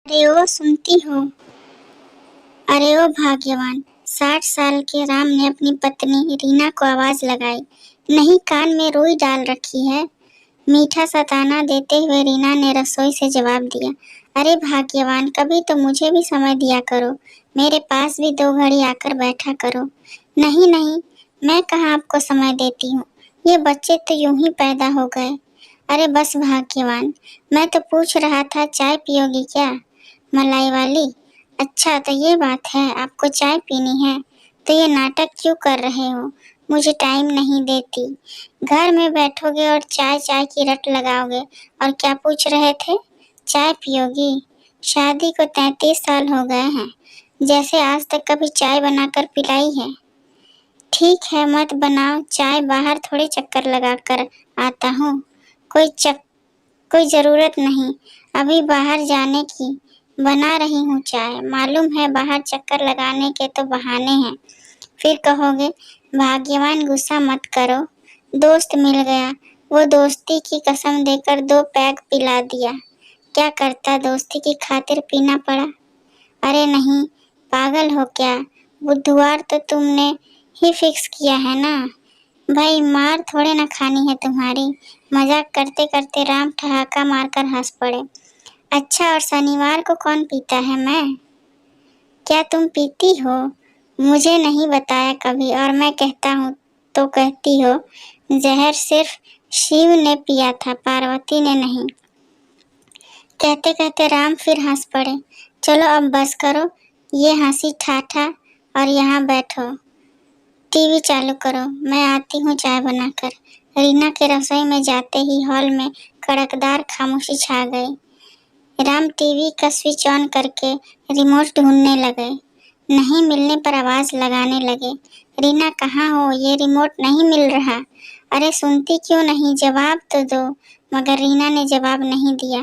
अरे ओ सुनती हो। अरे ओ भाग्यवान, 60 साल के राम ने अपनी पत्नी रीना को आवाज लगाई, नहीं कान में रुई डाल रखी है। मीठा सा ताना देते हुए रीना ने रसोई से जवाब दिया, अरे भाग्यवान, कभी तो मुझे भी समय दिया करो, मेरे पास भी 2 घड़ी आकर बैठा करो। नहीं नहीं, मैं कहाँ आपको समय देती हूँ, ये बच्चे तो यूं ही पैदा हो गए। अरे बस भाग्यवान, मैं तो पूछ रहा था चाय पियोगी क्या, मलाई वाली। अच्छा तो ये बात है, आपको चाय पीनी है, तो ये नाटक क्यों कर रहे हो, मुझे टाइम नहीं देती। घर में बैठोगे और चाय चाय की रट लगाओगे। और क्या पूछ रहे थे, चाय पियोगी? शादी को 33 साल हो गए हैं, जैसे आज तक कभी चाय बनाकर पिलाई है। ठीक है मत बनाओ चाय, बाहर थोड़े चक्कर लगा कर आता हूँ। कोई जरूरत नहीं अभी बाहर जाने की, बना रही हूँ चाय। मालूम है बाहर चक्कर लगाने के तो बहाने हैं। फिर कहोगे भाग्यवान गुस्सा मत करो, दोस्त मिल गया, वो दोस्ती की कसम देकर 2 पैग पिला दिया। क्या करता, दोस्ती की खातिर पीना पड़ा। अरे नहीं, पागल हो क्या, बुधवार तो तुमने ही फिक्स किया है ना। भाई मार थोड़े ना खानी है तुम्हारी। मजाक करते करते राम ठहाका मारकर हंस पड़े। अच्छा और शनिवार को कौन पीता है, मैं? क्या तुम पीती हो? मुझे नहीं बताया कभी, और मैं कहता हूँ तो कहती हो। जहर सिर्फ शिव ने पिया था, पार्वती ने नहीं। कहते कहते राम फिर हंस पड़े। चलो अब बस करो ये हंसी ठाठा और यहाँ बैठो, टीवी चालू करो, मैं आती हूँ चाय बनाकर। रीना के रसोई में जाते ही हॉल में कड़कदार खामोशी छा गई। राम टीवी का स्विच ऑन करके रिमोट ढूंढने लगे। नहीं मिलने पर आवाज लगाने लगे, रीना कहाँ हो, ये रिमोट नहीं मिल रहा। अरे सुनती क्यों नहीं, जवाब तो दो। मगर रीना ने जवाब नहीं दिया।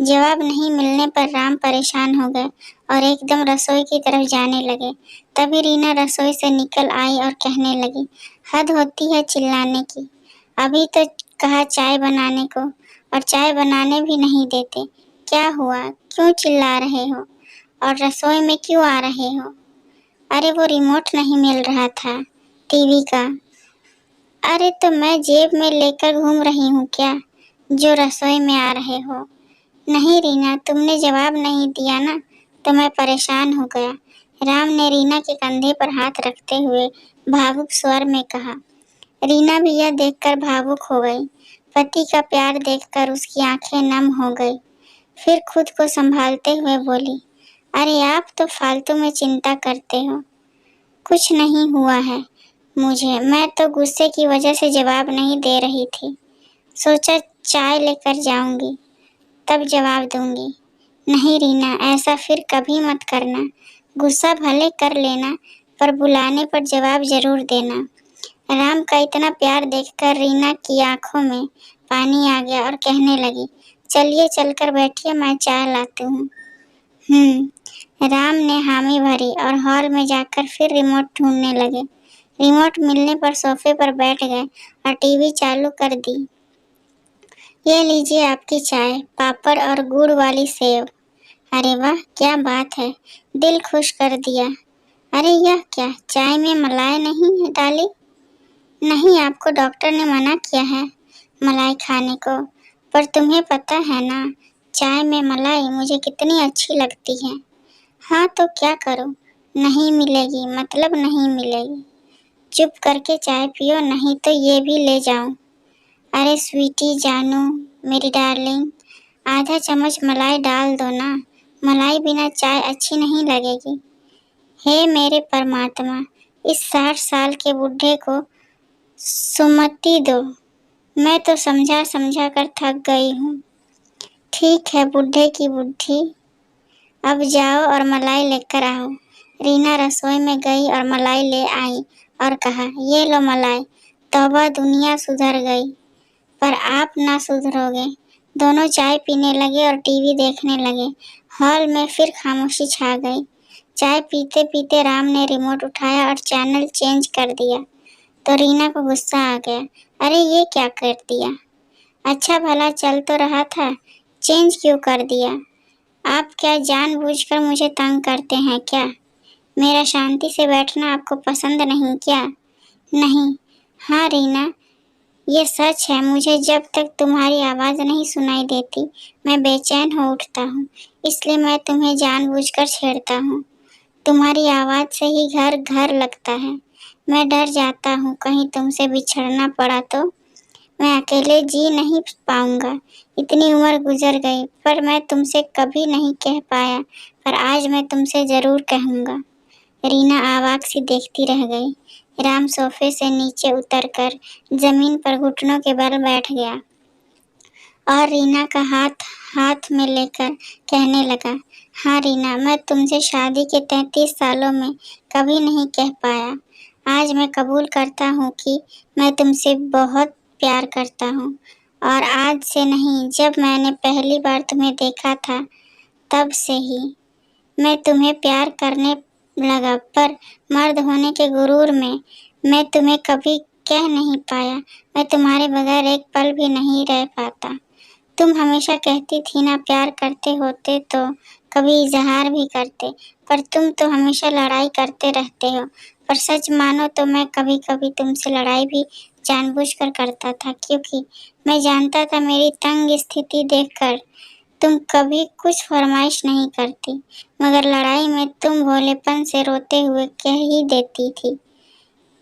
जवाब नहीं मिलने पर राम परेशान हो गए और एकदम रसोई की तरफ जाने लगे। तभी रीना रसोई से निकल आई और कहने लगी, हद होती है चिल्लाने की, अभी तो कहा चाय बनाने को, और चाय बनाने भी नहीं देते। क्या हुआ, क्यों चिल्ला रहे हो, और रसोई में क्यों आ रहे हो? अरे वो रिमोट नहीं मिल रहा था टीवी का। अरे तो मैं जेब में लेकर घूम रही हूँ क्या, जो रसोई में आ रहे हो? नहीं रीना, तुमने जवाब नहीं दिया ना, तो मैं परेशान हो गया। राम ने रीना के कंधे पर हाथ रखते हुए भावुक स्वर में कहा। रीना भी यह देखकर भावुक हो गई। पति का प्यार देखकर उसकी आंखें नम हो गई। फिर खुद को संभालते हुए बोली, अरे आप तो फालतू में चिंता करते हो, कुछ नहीं हुआ है मुझे, मैं तो गुस्से की वजह से जवाब नहीं दे रही थी। सोचा चाय लेकर जाऊंगी तब जवाब दूंगी। नहीं रीना, ऐसा फिर कभी मत करना, गुस्सा भले कर लेना पर बुलाने पर जवाब जरूर देना। राम का इतना प्यार देखकर रीना की आंखों में पानी आ गया और कहने लगी, चलिए चलकर बैठिए, मैं चाय लाती हूँ। राम ने हामी भरी और हॉल में जाकर फिर रिमोट ढूंढने लगे। रिमोट मिलने पर सोफे पर बैठ गए और टीवी चालू कर दी। ये लीजिए आपकी चाय, पापड़ और गुड़ वाली सेव। अरे वाह क्या बात है, दिल खुश कर दिया। अरे यह क्या, चाय में मलाई नहीं डाली? नहीं, आपको डॉक्टर ने मना किया है मलाई खाने को, पर तुम्हें पता है ना चाय में मलाई मुझे कितनी अच्छी लगती है। हाँ तो क्या करूँ, नहीं मिलेगी मतलब नहीं मिलेगी, चुप करके चाय पियो, नहीं तो ये भी ले जाऊं। अरे स्वीटी जानू, मेरी डार्लिंग, आधा चम्मच मलाई डाल दो ना, मलाई बिना चाय अच्छी नहीं लगेगी। हे मेरे परमात्मा, इस 60 साल के बूढ़े को सुमति दो, मैं तो समझा समझा कर थक गई हूँ। ठीक है बूढ़े की बुद्धि, अब जाओ और मलाई लेकर आओ। रीना रसोई में गई और मलाई ले आई और कहा, ये लो मलाई। तौबा दुनिया सुधर गई, पर आप ना सुधरोगे। दोनों चाय पीने लगे और टीवी देखने लगे। हॉल में फिर खामोशी छा गई। चाय पीते पीते राम ने रिमोट उठाया और चैनल चेंज कर दिया तो रीना को गुस्सा आ गया। अरे ये क्या कर दिया, अच्छा भला चल तो रहा था, चेंज क्यों कर दिया? आप क्या जानबूझकर मुझे तंग करते हैं क्या? मेरा शांति से बैठना आपको पसंद नहीं क्या? नहीं। हाँ रीना, ये सच है, मुझे जब तक तुम्हारी आवाज़ नहीं सुनाई देती मैं बेचैन हो उठता हूँ, इसलिए मैं तुम्हें जानबूझकर छेड़ता हूँ। तुम्हारी आवाज़ से ही घर घर लगता है। मैं डर जाता हूँ कहीं तुमसे बिछड़ना पड़ा तो। मैं अकेले जी नहीं पाऊंगा। इतनी उम्र गुजर गई पर मैं तुमसे कभी नहीं कह पाया, पर आज मैं तुमसे ज़रूर कहूँगा। रीना अवाक सी देखती रह गई। राम सोफे से नीचे उतरकर जमीन पर घुटनों के बल बैठ गया और रीना का हाथ हाथ में लेकर कहने लगा, हाँ रीना, मैं तुमसे शादी के 33 सालों में कभी नहीं कह पाया। आज मैं कबूल करता हूँ कि मैं तुमसे बहुत प्यार करता हूँ, और आज से नहीं, जब मैंने पहली बार तुम्हें देखा था तब से ही मैं तुम्हें प्यार करने लगा, पर मर्द होने के गुरूर में मैं तुम्हें कभी कह नहीं पाया। मैं तुम्हारे बगैर एक पल भी नहीं रह पाता। तुम हमेशा कहती थी ना, प्यार करते होते तो कभी इजहार भी करते, पर तुम तो हमेशा लड़ाई करते रहते हो। पर सच मानो तो मैं कभी कभी तुमसे लड़ाई भी जानबूझकर करता था, क्योंकि मैं जानता था मेरी तंग स्थिति देखकर तुम कभी कुछ फरमाइश नहीं करती, मगर लड़ाई में तुम भोलेपन से रोते हुए कह ही देती थी।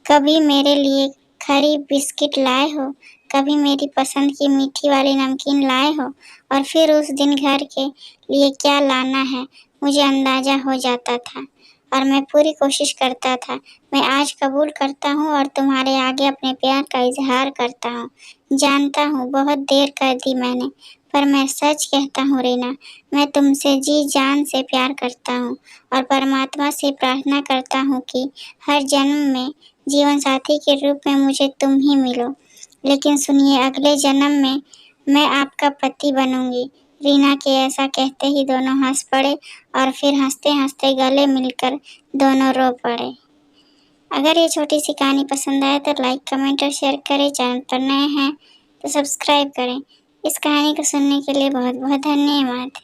कभी मेरे लिए खरी बिस्किट लाए हो, कभी मेरी पसंद की मीठी वाली नमकीन लाए हो, और फिर उस दिन घर के लिए क्या लाना है मुझे अंदाजा हो जाता था और मैं पूरी कोशिश करता था। मैं आज कबूल करता हूँ और तुम्हारे आगे अपने प्यार का इजहार करता हूँ। जानता हूँ बहुत देर कर दी मैंने, पर मैं सच कहता हूँ रीना, मैं तुमसे जी जान से प्यार करता हूँ और परमात्मा से प्रार्थना करता हूँ कि हर जन्म में जीवन साथी के रूप में मुझे तुम ही मिलो। लेकिन सुनिए, अगले जन्म में मैं आपका पति बनूंगी। रीना के ऐसा कहते ही दोनों हंस पड़े और फिर हंसते हंसते गले मिलकर दोनों रो पड़े। अगर ये छोटी सी कहानी पसंद आए तो लाइक, कमेंट और शेयर करें। चैनल पर नए हैं तो सब्सक्राइब करें। इस कहानी को सुनने के लिए बहुत बहुत धन्यवाद।